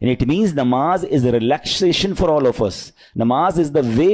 And it means namaz is a relaxation for all of us. Namaz is the way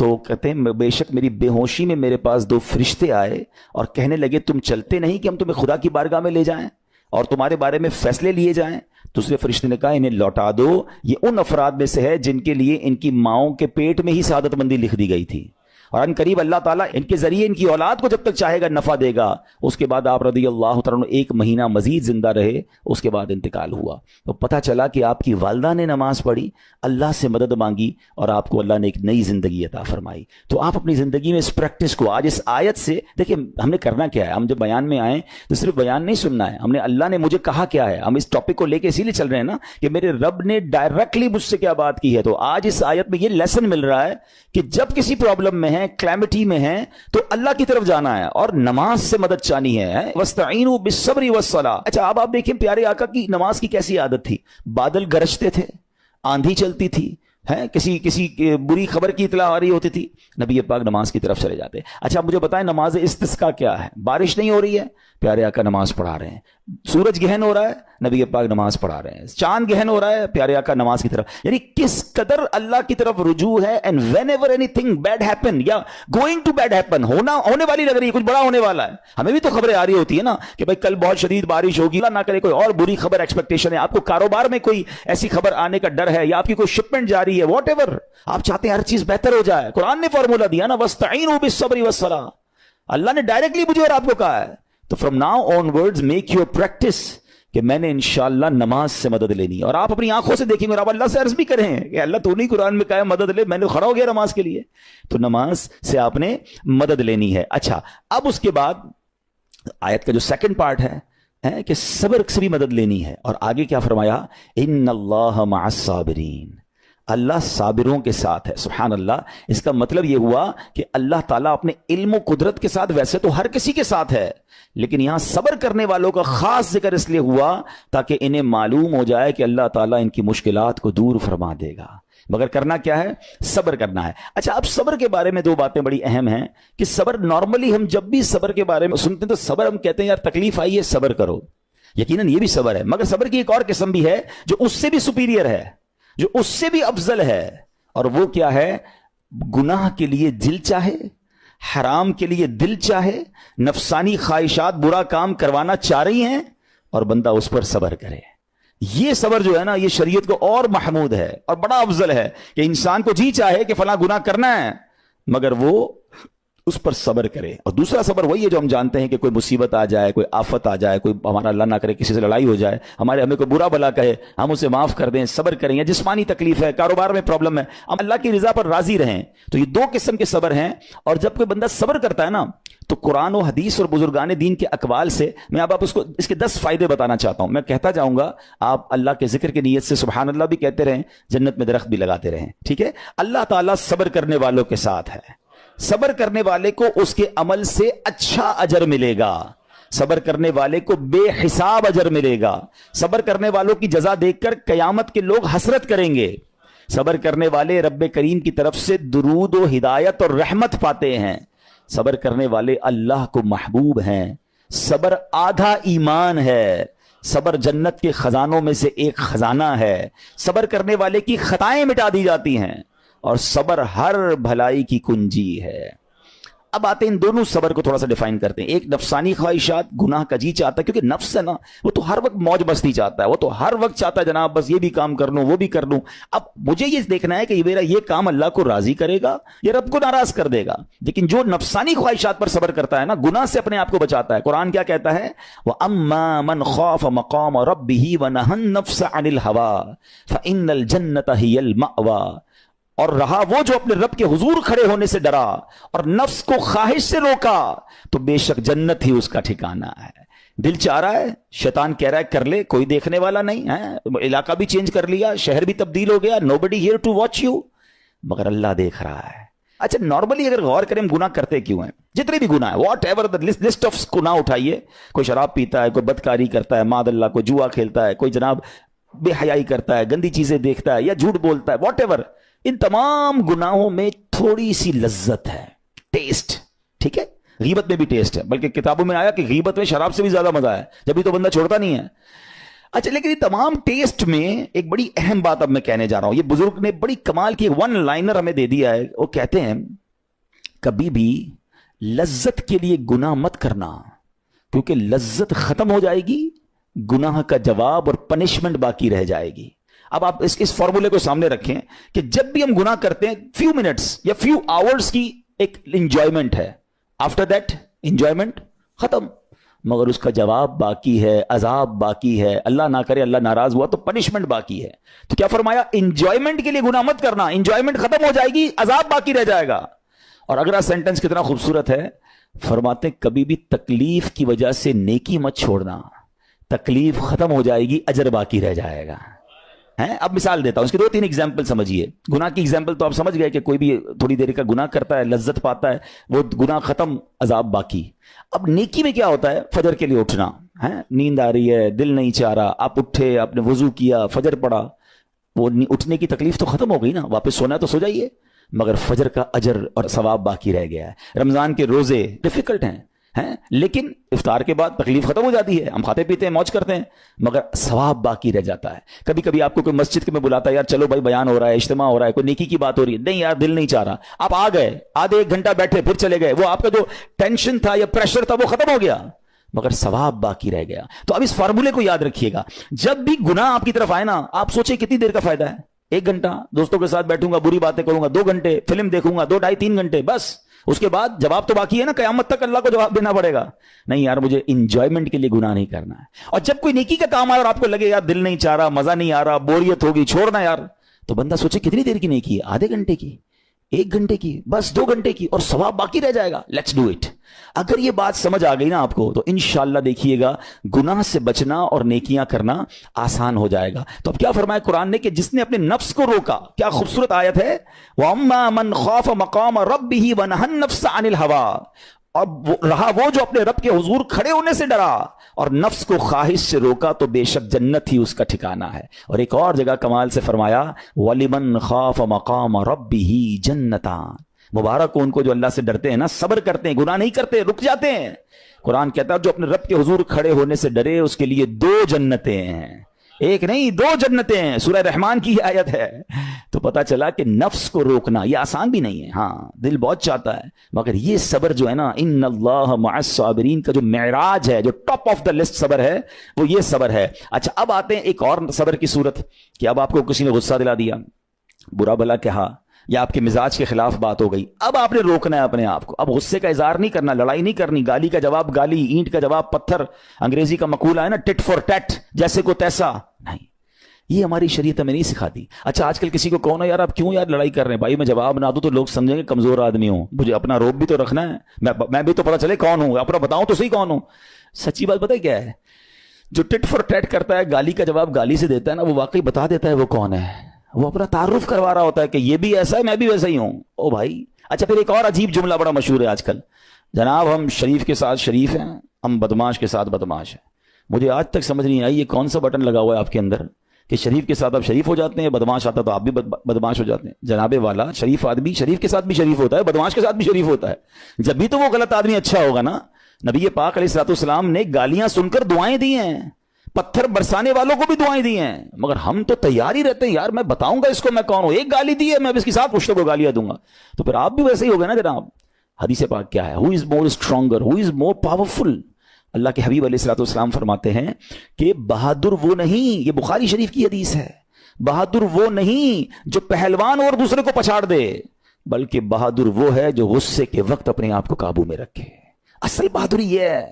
تو کہتے ہیں بے شک میری بے ہوشی میں میرے پاس 2 فرشتے آئے اور کہنے لگے تم چلتے نہیں کہ ہم تمہیں خدا کی بارگاہ میں لے جائیں اور تمہارے بارے میں فیصلے لیے جائیں؟ دوسرے فرشتے نے کہا انہیں لوٹا دو، یہ ان افراد میں سے ہے جن کے لیے ان کی ماؤں کے پیٹ میں ہی سعادت مندی لکھ دی گئی تھی، اور ان قریب اللہ تعالیٰ ان کے ذریعے ان کی اولاد کو جب تک چاہے گا نفع دے گا۔ اس کے بعد آپ رضی اللہ تعالیٰ 1 مہینہ مزید زندہ رہے، اس کے بعد انتقال ہوا۔ تو پتہ چلا کہ آپ کی والدہ نے نماز پڑھی، اللہ سے مدد مانگی، اور آپ کو اللہ نے ایک نئی زندگی عطا فرمائی۔ تو آپ اپنی زندگی میں اس پریکٹس کو آج اس آیت سے دیکھیں، ہم نے کرنا کیا ہے؟ ہم جب بیان میں آئیں تو صرف بیان نہیں سننا ہے، ہم نے اللہ نے مجھے کہا کیا ہے، ہم اس ٹاپک کو لے کے اسی لیے چل رہے ہیں نا کہ میرے رب نے ڈائریکٹلی مجھ سے کیا بات کی ہے۔ تو آج اس آیت میں یہ لیسن مل رہا ہے کہ جب کسی پرابلم میں ہے، کلیمٹی میں ہیں، تو اللہ کی طرف جانا ہے اور نماز سے مدد چانی ہے۔ وَاسْتَعِينُوا بِالصَّبْرِ وَالصَّلَاةِ۔ اچھا اب آپ دیکھیں پیارے آقا کی نماز کی کیسی عادت تھی۔ بادل گرجتے تھے، آندھی چلتی تھی، کسی بری خبر کی اطلاع آ رہی ہوتی تھی، نبی پاک نماز کی طرف چلے جاتے۔ اچھا مجھے بتائیں نماز استسقاء کیا ہے؟ بارش نہیں ہو رہی ہے، پیارے آقا نماز پڑھا رہے ہیں۔ سورج گہن ہو رہا ہے، نبی پاک نماز پڑھا رہے ہیں۔ چاند گہن ہو رہا ہے، پیارے آقا نماز کی طرف۔ یعنی کس قدر اللہ کی طرف رجوع ہے۔ And whenever anything bad happen یا گوئنگ ٹو بیڈ ہیپن، ہونے والی لگ رہی ہے، کچھ بڑا ہونے والا ہے، ہمیں بھی تو خبریں آ رہی ہوتی ہے نا کہ بھائی کل بہت شدید بارش ہوگی، اللہ نہ کرے کوئی اور بری خبر ایکسپیکٹیشن ہے، آپ کو کاروبار میں کوئی ایسی خبر آنے کا ڈر ہے، یا آپ کی کوئی شپمنٹ جاری ہے، واٹ ایور آپ چاہتے ہیں ہر چیز بہتر ہو جائے۔ قرآن نے فارمولا دیا نا، وَاسْتَعِينُوا بِالصَّبْرِ وَالصَّلَاةِ، اللہ نے ڈائریکٹلی مجھے اور آپ کو کہا ہے۔ تو from now on words make your practice کہ میں نے انشاءاللہ نماز سے مدد لینی، اور آپ اپنی آنکھوں سے دیکھیں گے اور آپ اللہ سے عرض بھی کریں کہ اللہ تو نہیں قرآن میں کہا ہے مدد لے، میں نے کھڑا ہو گیا نماز کے لیے، تو نماز سے آپ نے مدد لینی ہے۔ اچھا اب اس کے بعد آیت کا جو سیکنڈ پارٹ ہے کہ صبر سے بھی مدد لینی ہے، اور آگے کیا فرمایا؟ ان اللہ مع الصابرین، اللہ صابروں کے ساتھ ہے۔ سبحان اللہ، اس کا مطلب یہ ہوا کہ اللہ تعالیٰ اپنے علم و قدرت کے ساتھ ویسے تو ہر کسی کے ساتھ ہے، لیکن یہاں صبر کرنے والوں کا خاص ذکر اس لیے ہوا تاکہ انہیں معلوم ہو جائے کہ اللہ تعالیٰ ان کی مشکلات کو دور فرما دے گا، مگر کرنا کیا ہے؟ صبر کرنا ہے۔ اچھا اب صبر کے بارے میں 2 باتیں بڑی اہم ہیں کہ صبر نارملی ہم جب بھی صبر کے بارے میں سنتے ہیں تو صبر ہم کہتے ہیں یار تکلیف آئی ہے صبر کرو، یقیناً یہ بھی صبر ہے، مگر صبر کی ایک اور قسم بھی ہے جو اس سے بھی سپیریئر ہے، جو اس سے بھی افضل ہے، اور وہ کیا ہے؟ گناہ کے لیے دل چاہے، حرام کے لیے دل چاہے، نفسانی خواہشات برا کام کروانا چاہ رہی ہیں اور بندہ اس پر صبر کرے۔ یہ صبر جو ہے نا، یہ شریعت کو اور محمود ہے اور بڑا افضل ہے کہ انسان کو جی چاہے کہ فلاں گناہ کرنا ہے مگر وہ اس پر صبر کرے۔ اور دوسرا صبر وہی ہے جو ہم جانتے ہیں کہ کوئی مصیبت آ جائے، کوئی آفت آ جائے، کوئی ہمارا اللہ نہ کرے کسی سے لڑائی ہو جائے، ہمیں کوئی برا بلا کہے، ہم اسے معاف کر دیں، صبر کریں، یا جسمانی تکلیف ہے، کاروبار میں پرابلم ہے، ہم اللہ کی رضا پر راضی رہیں۔ تو یہ 2 قسم کے صبر ہیں، اور جب کوئی بندہ صبر کرتا ہے نا تو قرآن و حدیث اور بزرگان دین کے اقوال سے میں اب آپ اس کے 10 فائدے بتانا چاہتا ہوں، میں کہتا جاؤں گا، آپ اللہ کے ذکر کی نیت سے سبحان اللہ بھی کہتے رہیں، جنت میں درخت بھی لگاتے رہیں، ٹھیک ہے؟ اللہ تعالیٰ صبر کرنے والوں کے ساتھ ہے، صبر کرنے والے کو اس کے عمل سے اچھا اجر ملے گا، صبر کرنے والے کو بے حساب اجر ملے گا، صبر کرنے والوں کی جزا دیکھ کر قیامت کے لوگ حسرت کریں گے، صبر کرنے والے رب کریم کی طرف سے درود و ہدایت اور رحمت پاتے ہیں، صبر کرنے والے اللہ کو محبوب ہیں، صبر آدھا ایمان ہے، صبر جنت کے خزانوں میں سے ایک خزانہ ہے، صبر کرنے والے کی خطائیں مٹا دی جاتی ہیں، اور صبر ہر بھلائی کی کنجی ہے۔ اب آتے ہیں ان دونوں صبر کو تھوڑا سا ڈیفائن کرتے ہیں۔ ایک نفسانی خواہشات، گناہ کا جی چاہتا ہے، کیونکہ نفس ہے نا وہ تو ہر وقت موج مستی چاہتا ہے، وہ تو ہر وقت چاہتا ہے جناب بس یہ بھی کام کر لوں وہ بھی کر لوں۔ اب مجھے یہ دیکھنا ہے کہ میرا یہ کام اللہ کو راضی کرے گا یا رب کو ناراض کر دے گا۔ لیکن جو نفسانی خواہشات پر صبر کرتا ہے نا، گناہ سے اپنے آپ کو بچاتا ہے، قرآن کیا کہتا ہے؟ وَأَمَّا مَنْ خَافَ مَقَامَ رَبِّهِ وَنَهَى النَّفْسَ عَنِ الْهَوَىٰ فَإِنَّ الْجَنَّةَ هِيَ الْمَأْوَىٰ، اور رہا وہ جو اپنے رب کے حضور کھڑے ہونے سے ڈرا اور نفس کو خواہش سے روکا تو بے شک جنت ہی اس کا ٹھکانہ ہے۔ دل چاہ رہا ہے، شیطان کہہ رہا ہے کر لے، کوئی دیکھنے والا نہیں ہے، علاقہ بھی چینج کر لیا، شہر بھی تبدیل ہو گیا، nobody here to watch you، مگر اللہ دیکھ رہا ہے۔ اچھا نارملی اگر غور کریں ہم گناہ کرتے کیوں ہیں؟ جتنے بھی گناہ ہیں، واٹ ایور لسٹ آف گناہ اٹھائیے، کوئی شراب پیتا ہے، کوئی بدکاری کرتا ہے، معاذ اللہ کوئی جوا کھیلتا ہے، کوئی جناب بے حیائی کرتا ہے، گندی چیزیں دیکھتا ہے یا جھوٹ بولتا ہے، واٹ ایور، ان تمام گناہوں میں تھوڑی سی لذت ہے، ٹیسٹ، ٹھیک ہے؟ غیبت میں بھی ٹیسٹ ہے، بلکہ کتابوں میں آیا کہ غیبت میں شراب سے بھی زیادہ مزہ ہے، جبھی تو بندہ چھوڑتا نہیں ہے۔ اچھا لیکن یہ تمام ٹیسٹ میں ایک بڑی اہم بات اب میں کہنے جا رہا ہوں. یہ بزرگ نے بڑی کمال کی ون لائنر ہمیں دے دیا ہے. وہ کہتے ہیں کبھی بھی لذت کے لیے گناہ مت کرنا, کیونکہ لذت ختم ہو جائے گی, گناہ کا جواب اور پنشمنٹ باقی رہ جائے گی. اب آپ اس فارمولے کو سامنے رکھیں کہ جب بھی ہم گناہ کرتے ہیں فیو منٹس یا فیو آورز کی ایک انجوائمنٹ ہے, آفٹر دیٹ انجوائمنٹ ختم, مگر اس کا جواب باقی ہے, عذاب باقی ہے, اللہ نہ کرے اللہ ناراض ہوا تو پنشمنٹ باقی ہے. تو کیا فرمایا, انجوائمنٹ کے لیے گناہ مت کرنا, انجوائمنٹ ختم ہو جائے گی, عذاب باقی رہ جائے گا. اور اگلا سینٹنس کتنا خوبصورت ہے, فرماتے ہیں کبھی بھی تکلیف کی وجہ سے نیکی مت چھوڑنا, تکلیف ختم ہو جائے گی, اجر باقی رہ جائے گا. اب مثال دیتا ہوں, اس کی 2-3 ایگزامپل سمجھیے. گناہ کی ایگزامپل تو آپ سمجھ گئے کہ کوئی بھی تھوڑی دیر کا گناہ کرتا ہے, لذت پاتا ہے, وہ گناہ ختم, عذاب باقی. اب نیکی میں کیا ہوتا ہے, فجر کے لیے اٹھنا, نیند آ رہی ہے, دل نہیں چاہ رہا, آپ اٹھے, آپ نے وضو کیا, فجر پڑا, وہ اٹھنے کی تکلیف تو ختم ہو گئی نا, واپس سونا ہے تو سو جائیے, مگر فجر کا اجر اور ثواب باقی رہ گیا ہے. رمضان کے روزے ڈیفیکلٹ ہیں, لیکن افطار کے بعد تکلیف ختم ہو جاتی ہے, ہم کھاتے پیتے ہیں, موج کرتے ہیں, مگر ثواب باقی رہ جاتا ہے. کبھی کبھی آپ کو کوئی مسجد میں بلاتا ہے, یار چلو بھائی بیان ہو رہا ہے, اجتماع ہو رہا ہے, کوئی نیکی کی بات ہو رہی ہے, نہیں یار دل نہیں چاہ رہا, آپ آ گئے, آدھے 1 گھنٹہ بیٹھے, پھر چلے گئے, وہ آپ کا جو ٹینشن تھا یا پریشر تھا وہ ختم ہو گیا, مگر ثواب باقی رہ گیا. تو اب اس فارمولے کو یاد رکھیے گا, جب بھی گناہ آپ کی طرف آئے نا, آپ سوچیں کتنی دیر کا فائدہ ہے, 1 گھنٹہ دوستوں کے ساتھ بیٹھوں گا, بری باتیں کروں گا, 2 گھنٹے فلم دیکھوں گا, 2 ڈھائی 3 گھنٹے, بس اس کے بعد جواب تو باقی ہے نا, قیامت تک اللہ کو جواب دینا پڑے گا. نہیں یار مجھے انجوائمنٹ کے لیے گناہ نہیں کرنا ہے. اور جب کوئی نیکی کا کام آئے اور آپ کو لگے یار دل نہیں چاہ رہا, مزہ نہیں آ رہا, بوریت ہوگی, چھوڑنا یار, تو بندہ سوچے کتنی دیر کی نیکی ہے, آدھے گھنٹے کی, 1 گھنٹے کی, بس 2 گھنٹے کی, اور ثواب باقی رہ جائے گا. Let's do it. اگر یہ بات سمجھ آ گئی نا آپ کو, تو انشاءاللہ دیکھیے گا گناہ سے بچنا اور نیکیاں کرنا آسان ہو جائے گا. تو اب کیا فرمایا قرآن نے کہ جس نے اپنے نفس کو روکا, کیا خوبصورت آیت ہے, وَأَمَّا مَنْ خَافَ مَقَامَ رَبِّهِ وَنَهَى النَّفْسَ عَنِ الْهَوَىٰ, اور رہا وہ جو اپنے رب کے حضور کھڑے ہونے سے ڈرا اور نفس کو خواہش سے روکا, تو بے شک جنت ہی اس کا ٹھکانہ ہے. اور ایک اور جگہ کمال سے فرمایا, وَلِمَنْ خَافَ مَقَامَ رَبِّهِ جَنَّتَانِ, مبارک ہو ان کو جو اللہ سے ڈرتے ہیں نا, صبر کرتے ہیں, گناہ نہیں کرتے, رک جاتے ہیں. قرآن کہتا ہے جو اپنے رب کے حضور کھڑے ہونے سے ڈرے اس کے لیے 2 جنتیں ہیں, 1 نہیں 2 جنتیں ہیں. سورہ رحمان کی آیت ہے. تو پتا چلا کہ نفس کو روکنا یہ آسان بھی نہیں ہے, ہاں دل بہت چاہتا ہے, مگر یہ صبر جو ہے نا, ان اللہ مع الصابرین کا جو معراج ہے, جو ٹاپ آف دا لسٹ صبر ہے, وہ یہ صبر ہے. اچھا اب آتے ہیں ایک اور صبر کی صورت, کہ اب آپ کو کسی نے غصہ دلا دیا, برا بھلا کہا, یا آپ کے مزاج کے خلاف بات ہو گئی, اب آپ نے روکنا ہے اپنے آپ کو. اب غصے کا اظہار نہیں کرنا, لڑائی نہیں کرنی, گالی کا جواب گالی, اینٹ کا جواب پتھر, انگریزی کا مقولہ ہے نا ٹٹ فور ٹیٹ, جیسے کو تیسا نہیں, یہ ہماری شریعت ہمیں نہیں سکھاتی. اچھا آج کل کسی کو کہو نا یار آپ کیوں یار لڑائی کر رہے ہیں, بھائی میں جواب نہ دوں تو لوگ سمجھیں گے کمزور آدمی ہوں, مجھے اپنا روب بھی تو رکھنا ہے, میں بھی تو پتا چلے کون ہوں, اپنا بتاؤں تو صحیح کون ہوں. سچی بات پتہ ہے کیا ہے, جو ٹٹ فور ٹیٹ کرتا ہے, گالی کا جواب گالی سے دیتا ہے نا, وہ واقعی بتا دیتا ہے وہ کون ہے, وہ اپنا تعارف کروا رہا ہوتا ہے کہ یہ بھی ایسا ہے, میں بھی ویسا ہی ہوں. او بھائی. اچھا پھر ایک اور عجیب جملہ بڑا مشہور ہے آج کل, جناب ہم شریف کے ساتھ شریف ہیں, ہم بدماش کے ساتھ بدماش ہیں. مجھے آج تک سمجھ نہیں آئی یہ کون سا بٹن لگا ہوا ہے آپ کے اندر کہ شریف کے ساتھ آپ شریف ہو جاتے ہیں, بدماش آتا تو آپ بھی بدماش ہو جاتے ہیں. جناب والا, شریف آدمی شریف کے ساتھ بھی شریف ہوتا ہے, بدماش کے ساتھ بھی شریف ہوتا ہے. جب بھی تو وہ غلط آدمی اچھا ہوگا نا. نبی پاک علیہ الصلوۃ والسلام نے گالیاں سن کر دعائیں دی ہیں, پتھر برسانے والوں کو بھی دعائیں دی ہیں, مگر ہم تو تیار ہی رہتے ہیں, یار میں بتاؤں گا اس کو میں کون ہوں, 1 گالی دی ہے میں اس کے ساتھ پشتوں کو گالیاں دوں گا. تو پھر آپ بھی ویسے ہی ہو گئے نا جناب. حدیث پاک کیا ہے, ہو از مور اسٹرانگر, ہو از مور پاورفل. اللہ کے حبیب علیہ الصلوۃ والسلام فرماتے ہیں کہ بہادر وہ نہیں, یہ بخاری شریف کی حدیث ہے, بہادر وہ نہیں جو پہلوان اور دوسرے کو پچھاڑ دے, بلکہ بہادر وہ ہے جو غصے کے وقت اپنے آپ کو قابو میں رکھے. اصل بہادری یہ ہے.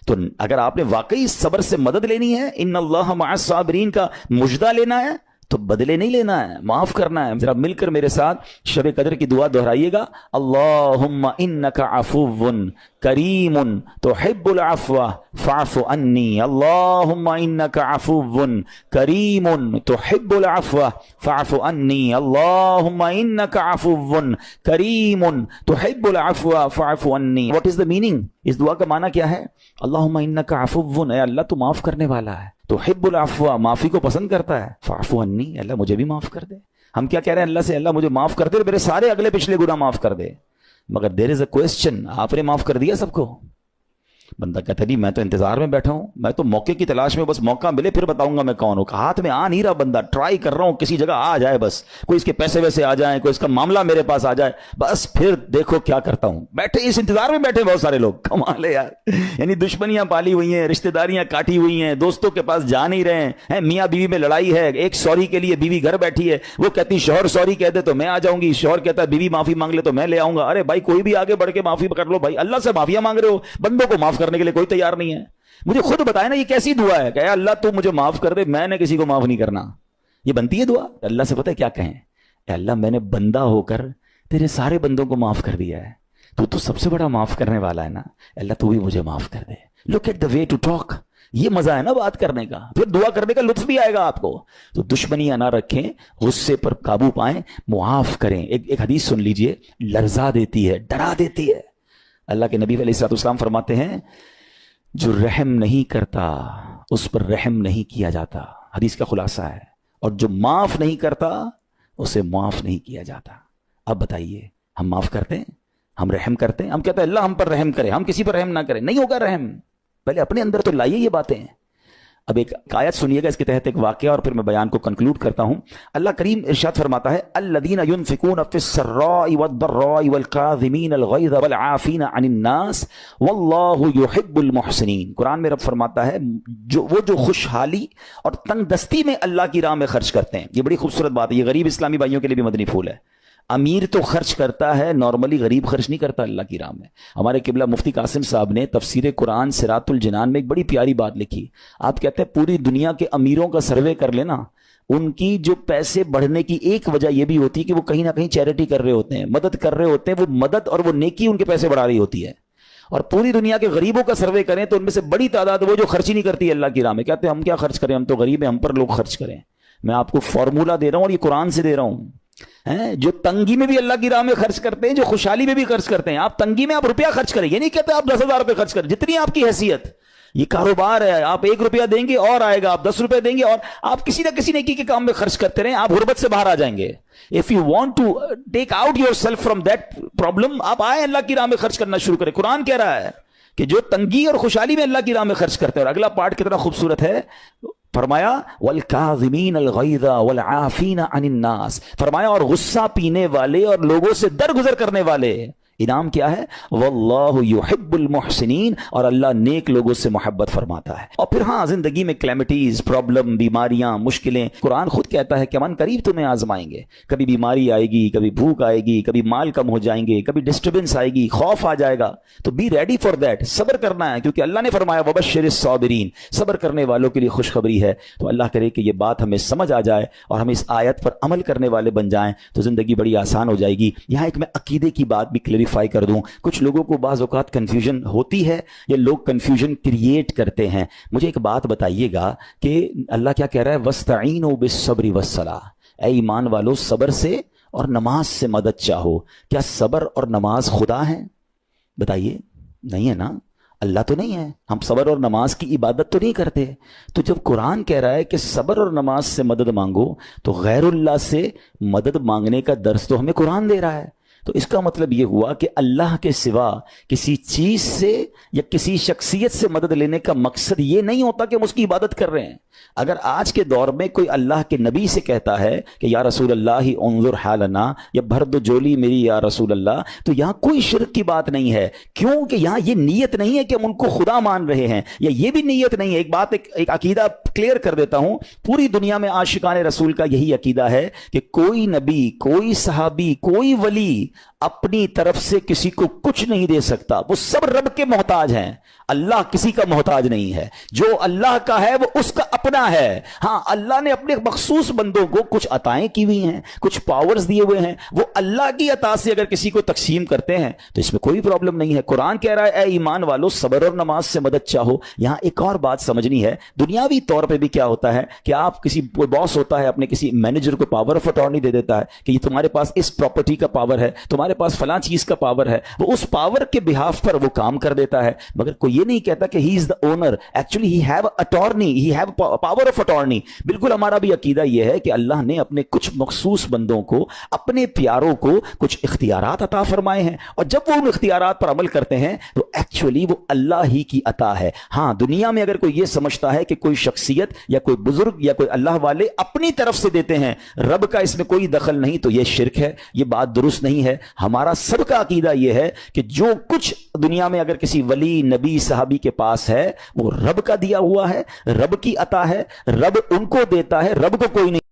تو اگر آپ نے واقعی صبر سے مدد لینی ہے, ان اللہ مع الصابرین کا مجدہ لینا ہے, تو بدلے نہیں لینا ہے, معاف کرنا ہے. ذرا مل کر میرے ساتھ شب قدر کی دعا دہرائیے گا, اللہم انک عفو کریم تحب العفو فاعف عنی, اللہم انک عفو کریم تحب العفو فاعف عنی, اللہم انک عفو کریم تحب العفو فاعف عنی. واٹ از دا میننگ, اس دعا کا معنی کیا ہے؟ اللہم انک عفو, اے اللہ تو معاف کرنے والا ہے, تحب العفو, معافی کو پسند کرتا ہے, فاعف عنی, اللہ مجھے بھی معاف کر دے. ہم کیا کہہ رہے ہیں اللہ سے, اللہ مجھے معاف کر دے, میرے سارے اگلے پچھلے گناہ معاف کر دے. مگر دیر از اے کوسچن, آپ نے معاف کر دیا سب کو؟ بندہ کہتا نہیں میں تو انتظار میں بیٹھا ہوں, میں تو موقع کی تلاش میں, بس موقع ملے پھر بتاؤں گا میں کون ہوں. ہاتھ میں آ نہیں رہا بندہ, ٹرائی کر رہا ہوں کسی جگہ آ جائے, بس کوئی اس کے پیسے ویسے آ جائیں, کوئی اس کا معاملہ میرے پاس آ جائے, بس پھر دیکھو کیا کرتا ہوں. بیٹھے اس انتظار میں بیٹھے بہت سارے لوگ, کمال ہے یار. یعنی دشمنیاں پالی ہوئی ہیں, رشتہ داریاں کاٹی ہوئی ہیں, دوستوں کے پاس جا نہیں رہے ہیں, میاں بیوی میں لڑائی ہے, ایک سوری کے لیے بیوی گھر بیٹھی ہے, وہ کہتی شوہر سوری کہہ دے تو میں آ جاؤں گی, شوہر کہتا ہے بیوی معافی مانگ لے تو میں لے آؤں گا. ارے بھائی کوئی بھی آگے بڑھ کے معافی کر لو بھائی, اللہ سے معافیاں مانگ رہے ہو, بندوں کو معاف کرنے کے لیے کوئی تیار نہیں ہے. مجھے خود بتائے نا یہ کیسی دعا ہے کہ اے اللہ تو مجھے معاف کر دے, میں نے کسی کو معاف نہیں کرنا. یہ بنتی ہے دعا؟ اللہ سے پتہ ہے کیا کہیں, اے اللہ میں نے بندہ ہو کر تیرے سارے بندوں کو معاف کر دیا ہے, تو سب سے بڑا معاف کرنے والا ہے نا, اللہ تو بھی مجھے معاف کر دے. Look at the way to talk, یہ مزہ ہے نا بات کرنے کا, پھر دعا کرنے کا لطف بھی آئے گا آپ کو. تو دشمنیاں نہ رکھیں, غصے پر قابو پائیں, معاف کریں. ایک حدیث سن لیجئے, لرزا دیتی ہے, ڈرا دیتی ہے. اللہ کے نبی علیہ الصلوۃ والسلام فرماتے ہیں جو رحم نہیں کرتا اس پر رحم نہیں کیا جاتا. حدیث کا خلاصہ ہے. اور جو معاف نہیں کرتا اسے معاف نہیں کیا جاتا. اب بتائیے ہم معاف کرتے ہیں, ہم رحم کرتے ہیں, ہم کہتے ہیں اللہ ہم پر رحم کرے, ہم کسی پر رحم نہ کریں. نہیں ہوگا رحم, پہلے اپنے اندر تو لائیے یہ باتیں. اب ایک آیت سنیے گا اس کے تحت ایک واقعہ, اور پھر میں بیان کو کنکلوڈ کرتا ہوں. اللہ کریم ارشاد فرماتا ہے الذین ينفقون فی السراء والضراء والکاظمین الغیظ والعافین عن الناس واللہ یحب المحسنین. قرآن میں رب فرماتا ہے وہ جو خوشحالی اور تنگ دستی میں اللہ کی راہ میں خرچ کرتے ہیں. یہ بڑی خوبصورت بات ہے, یہ غریب اسلامی بھائیوں کے لیے بھی مدنی پھول ہے. امیر تو خرچ کرتا ہے نارملی, غریب خرچ نہیں کرتا اللہ کی راہ میں. ہمارے قبلہ مفتی قاسم صاحب نے تفسیر قرآن صراط الجنان میں ایک بڑی پیاری بات لکھی. آپ کہتے ہیں پوری دنیا کے امیروں کا سروے کر لینا, ان کی جو پیسے بڑھنے کی ایک وجہ یہ بھی ہوتی ہے کہ وہ کہیں نہ کہیں چیریٹی کر رہے ہوتے ہیں, مدد کر رہے ہوتے ہیں. وہ مدد اور وہ نیکی ان کے پیسے بڑھا رہی ہوتی ہے. اور پوری دنیا کے غریبوں کا سروے کریں تو ان میں سے بڑی تعداد وہ جو خرچ ہی نہیں کرتی اللہ کی راہ میں. کہتے ہیں ہم کیا خرچ کریں, ہم تو غریب ہیں, ہم پر لوگ خرچ کریں. میں آپ کو فارمولہ دے رہا ہوں اور یہ قرآن سے دے رہا ہوں. جو تنگی میں بھی اللہ کی راہ میں خرچ کرتے ہیں, جو خوشحالی میں بھی خرچ کرتے ہیں. آپ تنگی میں آپ روپیہ خرچ کریں, یہ نہیں کہتے آپ 10,000 روپے خرچ کریں, جتنی آپ کی حیثیت. یہ کاروبار ہے, آپ 1 روپیہ دیں گے اور آئے گا, آپ 10 روپے دیں گے اور آپ کسی نہ کسی نیکی کے کام میں خرچ کرتے رہیں, آپ غربت سے باہر آ جائیں گے. If you want to take out yourself from that problem, آپ آئیں اللہ کی راہ میں خرچ کرنا شروع کریں. قرآن کہہ رہا ہے کہ جو تنگی اور خوشحالی میں اللہ کی راہ میں خرچ کرتے ہیں. اور اگلا پارٹ کتنا خوبصورت ہے, فرمایا والکاظمین الغیظ والعافین عن الناس, فرمایا اور غصہ پینے والے اور لوگوں سے درگزر کرنے والے. انعام کیا ہے, واللہ یحب المحسنین, اور اللہ نیک لوگوں سے محبت فرماتا ہے. اور پھر ہاں زندگی میں کلیمٹیز, پرابلم, بیماریاں, مشکلیں, قرآن خود کہتا ہے کہ من قریب تمہیں آزمائیں گے. کبھی بیماری آئے گی, کبھی بھوک آئے گی, کبھی مال کم ہو جائیں گے, کبھی ڈسٹربنس آئے گی, خوف آ جائے گا. تو بی ریڈی فار دیٹ, صبر کرنا ہے, کیونکہ اللہ نے فرمایا وبشر الصابرین, صبر کرنے والوں کے لیے خوشخبری ہے. تو اللہ کرے کہ یہ بات ہمیں سمجھ آ جائے اور ہم اس آیت پر عمل کرنے والے بن جائیں تو زندگی بڑی آسان ہو جائے گی. یہاں ایک میں عقیدے کی بات بھی کلیریفائی کر دوں. کچھ لوگوں کو بعض اوقات کنفیوژن ہوتی ہے یا لوگ کنفیوژن کریٹ کرتے ہیں. مجھے ایک بات بتائیے گا کہ اللہ کیا کہہ رہا ہے, وَاسْتَعِينُوا بِالصَّبْرِ وَالصَّلَاةِ, اے ایمان والو صبر سے اور نماز سے مدد چاہو. کیا صبر اور نماز خدا ہیں؟ بتائیے, نہیں ہے نا, اللہ تو نہیں ہے. ہم صبر اور نماز کی عبادت تو نہیں کرتے. تو جب قرآن کہہ رہا ہے کہ صبر اور نماز سے مدد مانگو, تو غیر اللہ سے مدد مانگنے کا درس تو ہمیں قرآن دے رہا ہے. تو اس کا مطلب یہ ہوا کہ اللہ کے سوا کسی چیز سے یا کسی شخصیت سے مدد لینے کا مقصد یہ نہیں ہوتا کہ ہم اس کی عبادت کر رہے ہیں. اگر آج کے دور میں کوئی اللہ کے نبی سے کہتا ہے کہ یا رسول اللہ انظر حالنا, یا بھر دو جولی میری یا رسول اللہ, تو یہاں کوئی شرک کی بات نہیں ہے, کیونکہ یہاں یہ نیت نہیں ہے کہ ہم ان کو خدا مان رہے ہیں, یا یہ بھی نیت نہیں ہے. ایک بات, ایک عقیدہ کلیئر کر دیتا ہوں, پوری دنیا میں عاشقان رسول کا یہی عقیدہ ہے کہ کوئی نبی, کوئی صحابی, کوئی ولی اپنی طرف سے کسی کو کچھ نہیں دے سکتا. وہ سب رب کے محتاج ہیں, اللہ کسی کا محتاج نہیں ہے. جو اللہ کا ہے وہ اس کا اپنا ہے. ہاں اللہ نے اپنے مخصوص بندوں کو کچھ عطائیں کی ہوئی ہیں, کچھ پاورز دیے ہوئے ہیں, وہ اللہ کی عطا سے اگر کسی کو تقسیم کرتے ہیں تو اس میں کوئی پرابلم نہیں ہے. قرآن کہہ رہا ہے اے ایمان والو صبر اور نماز سے مدد چاہو. یہاں ایک اور بات سمجھنی ہے, دنیاوی طور پہ بھی کیا ہوتا ہے کہ آپ کسی باس ہوتا ہے اپنے کسی مینیجر کو پاور آف اٹارنی دے دیتا ہے کہ یہ تمہارے پاس اس پراپرٹی کا پاور ہے، تمہارے پاس فلاں چیز کا پاور ہے، وہ اس پاور کے بہاف پر وہ کام کر دیتا ہے، مگر کوئی یہ نہیں کہتا کہ he is the owner, actually he have attorney, he have power of attorney. بالکل ہمارا بھی عقیدہ یہ ہے کہ اللہ نے اپنے کچھ مخصوص بندوں کو، اپنے پیاروں کو کچھ اختیارات عطا فرمائے ہیں، اور جب وہ ان اختیارات پر عمل کرتے ہیں تو ایکچولی وہ اللہ ہی کی عطا ہے۔ ہاں، دنیا میں اگر کوئی یہ سمجھتا ہے کہ کوئی شخصیت یا کوئی بزرگ یا کوئی اللہ والے اپنی طرف سے دیتے ہیں، رب کا اس میں کوئی دخل نہیں، تو یہ شرک ہے، یہ بات درست نہیں ہے۔ ہمارا سب کا عقیدہ یہ ہے کہ جو کچھ دنیا میں اگر کسی ولی، نبی، صحابی کے پاس ہے وہ رب کا دیا ہوا ہے، رب کی عطا ہے، رب ان کو دیتا ہے، رب کو کوئی نہیں